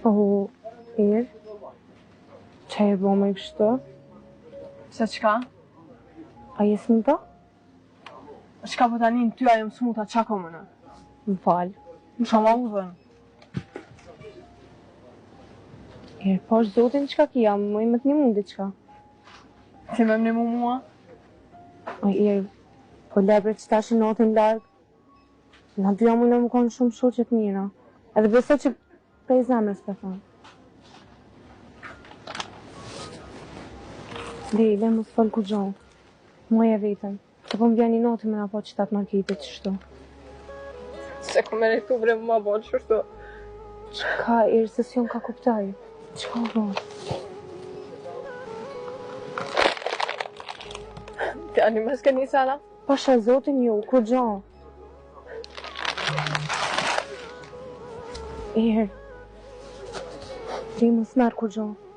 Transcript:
O, Irë, që e bo me kështu? Se qka? A jesë më ta? Qka po tani në ty ajo më smuta qa komënë? Më falë. Më shama u dhënë. Irë, po është zotin qka ki jam, më i më të një mundi qka. Ti me më një mua? O, Irë, po lebre që ta shi notin largë. Na dyja mu në më konë shumë shoqet mira. Edhe beso që prej zemrës të thonë. Lejle, më së folë ku gjohë. Muaj e vetën. Se po më vjen një notë me nga po qëtat marketit qështu. Se ku me rejtu bre më ma bolë qështu. Qka, Irë, se s'jon ka kuptaj. Qka bo? Ti ani më s'ke një sana? Pasha zotin ju, ku gjohë. Irë, ti më s'merë ku gjohë.